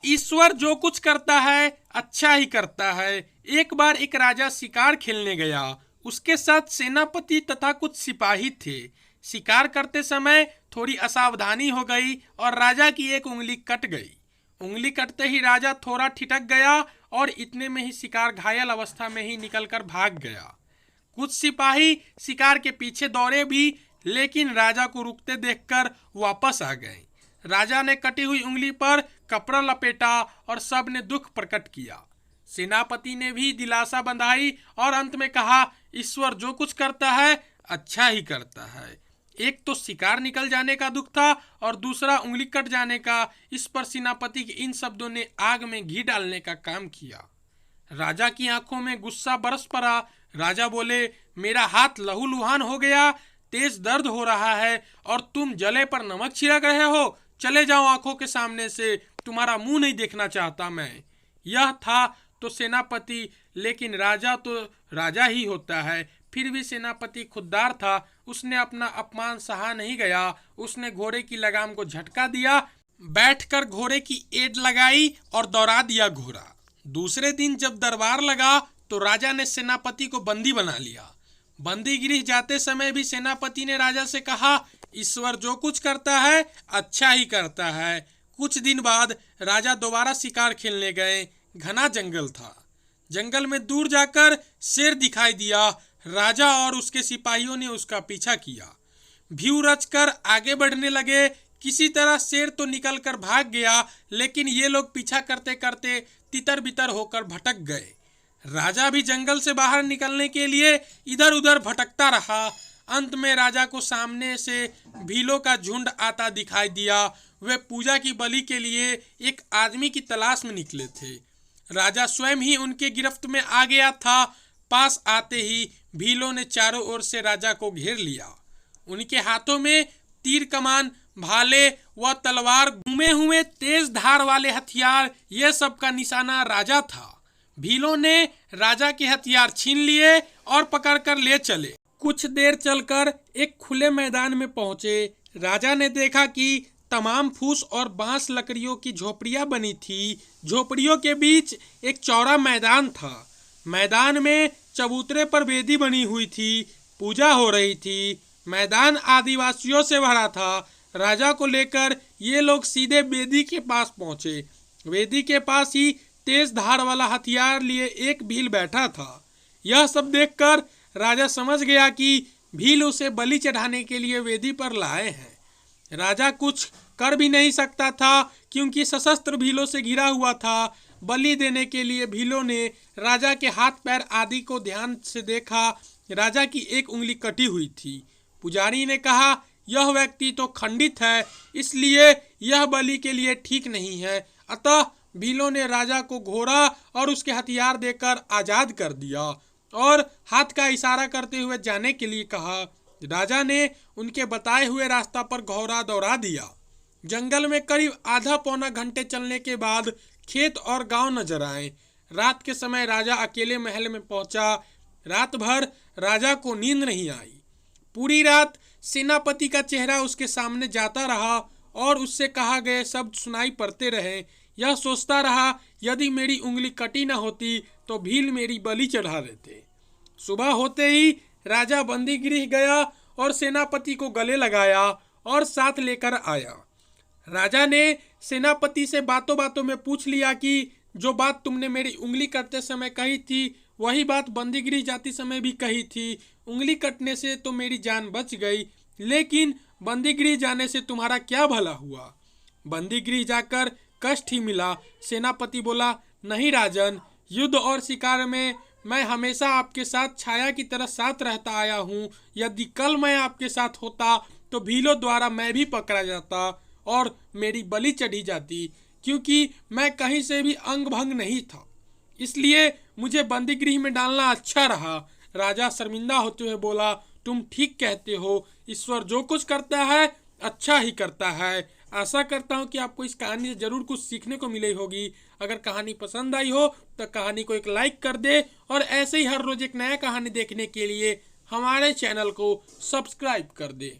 ईश्वर जो कुछ करता है अच्छा ही करता है। एक बार एक राजा शिकार खेलने गया। उसके साथ सेनापति तथा कुछ सिपाही थे। शिकार करते समय थोड़ी असावधानी हो गई और राजा की एक उंगली कट गई। उंगली कटते ही राजा थोड़ा ठिठक गया और इतने में ही शिकार घायल अवस्था में ही निकलकर भाग गया। कुछ सिपाही शिकार के पीछे दौड़े भी, लेकिन राजा को रुकते देखकर वापस आ गए। राजा ने कटी हुई उंगली पर कपड़ा लपेटा और सब ने दुख प्रकट किया। सेनापति ने भी दिलासा बंधाई और अंत में कहा, ईश्वर जो कुछ करता है अच्छा ही करता है। एक तो शिकार निकल जाने का दुख था और दूसरा उंगली कट जाने का। इस पर सेनापति के इन शब्दों ने आग में घी डालने का काम किया। राजा की आंखों में गुस्सा बरस पड़ा। राजा बोले, मेरा हाथ लहूलुहान हो गया, तेज दर्द हो रहा है और तुम जले पर नमक छिड़क रहे हो। चले जाओ आंखों के सामने से, तुम्हारा मुंह नहीं देखना चाहता मैं। यह था तो सेनापति, लेकिन राजा तो राजा ही होता है। फिर भी सेनापति खुददार था। उसने अपना अपमान सहा नहीं गया। उसने घोड़े की लगाम को झटका दिया, बैठकर घोड़े की एड़ लगाई और दौड़ा दिया घोड़ा। दूसरे दिन जब दरबार लगा तो राजा ने सेनापति को बंदी बना लिया। बंदी गृह जाते समय भी सेनापति ने राजा से कहा, ईश्वर जो कुछ करता है अच्छा ही करता है। कुछ दिन बाद राजा दोबारा शिकार खेलने गए। घना जंगल था। जंगल में दूर जाकर शेर दिखाई दिया। राजा और उसके सिपाहियों ने उसका पीछा किया। भ्यूह रचकर आगे बढ़ने लगे। किसी तरह शेर तो निकलकर भाग गया, लेकिन ये लोग पीछा करते करते तितर बितर होकर भटक गए। राजा भी जंगल से बाहर निकलने के लिए इधर उधर भटकता रहा। अंत में राजा को सामने से भीलों का झुंड आता दिखाई दिया। वे पूजा की बलि के लिए एक आदमी की तलाश में निकले थे। राजा स्वयं ही उनके गिरफ्त में आ गया था। पास आते ही भीलों ने चारों ओर से राजा को घेर लिया। उनके हाथों में तीर कमान, भाले व तलवार, घूमे हुए तेज धार वाले हथियार, ये सब का निशाना राजा था। भीलों ने राजा के हथियार छीन लिए और पकड़कर ले चले। कुछ देर चलकर एक खुले मैदान में पहुंचे। राजा ने देखा कि तमाम फूस और बांस लकड़ियों की झोपड़ियां बनी थी। झोपड़ियों के बीच एक चौड़ा मैदान था। मैदान में चबूतरे पर वेदी बनी हुई थी। पूजा हो रही थी। मैदान आदिवासियों से भरा था। राजा को लेकर ये लोग सीधे वेदी के पास पहुंचे। वेदी के पास ही तेज धार वाला हथियार लिए एक भील बैठा था। यह सब देखकर राजा समझ गया कि भील उसे बलि चढ़ाने के लिए वेदी पर लाए हैं। राजा कुछ कर भी नहीं सकता था, क्योंकि सशस्त्र भीलों से घिरा हुआ था। बलि देने के लिए भीलों ने राजा के हाथ पैर आदि को ध्यान से देखा। राजा की एक उंगली कटी हुई थी। पुजारी ने कहा, यह व्यक्ति तो खंडित है, इसलिए यह बलि के लिए ठीक नहीं है। अतः भीलों ने राजा को घोड़ा और उसके हथियार देकर आजाद कर दिया और हाथ का इशारा करते हुए जाने के लिए कहा। राजा ने उनके बताए हुए रास्ता पर घोड़ा दौड़ा दिया। जंगल में करीब आधा पौना घंटे चलने के बाद खेत और गांव नजर आए। रात के समय राजा अकेले महल में पहुंचा। रात भर राजा को नींद नहीं आई। पूरी रात सेनापति का चेहरा उसके सामने जाता रहा और उससे कहा गए शब्द सुनाई पड़ते रहे। यह सोचता रहा, यदि मेरी उंगली कटी न होती तो भील मेरी बलि चढ़ा देते। सुबह होते ही राजा बंदी गृह गया और सेनापति को गले लगाया और साथ लेकर आया। राजा ने सेनापति से बातों बातों में पूछ लिया कि जो बात तुमने मेरी उंगली कटते समय कही थी, वही बात बंदी गृह जाते समय भी कही थी। उंगली कटने से तो मेरी जान बच गई, लेकिन बंदी गृह जाने से तुम्हारा क्या भला हुआ? बंदी गृह जाकर कष्ट ही मिला। सेनापति बोला, नहीं राजन, युद्ध और शिकार में मैं हमेशा आपके साथ छाया की तरह साथ रहता आया हूँ। यदि कल मैं आपके साथ होता तो भीलों द्वारा मैं भी पकड़ा जाता और मेरी बलि चढ़ी जाती, क्योंकि मैं कहीं से भी अंग भंग नहीं था। इसलिए मुझे बंदी गृह में डालना अच्छा रहा। राजा शर्मिंदा होते हुए बोला, तुम ठीक कहते हो, ईश्वर जो कुछ करता है अच्छा ही करता है। आशा करता हूँ कि आपको इस कहानी से जरूर कुछ सीखने को मिली होगी। अगर कहानी पसंद आई हो तो कहानी को एक लाइक कर दे और ऐसे ही हर रोज एक नया कहानी देखने के लिए हमारे चैनल को सब्सक्राइब कर दे।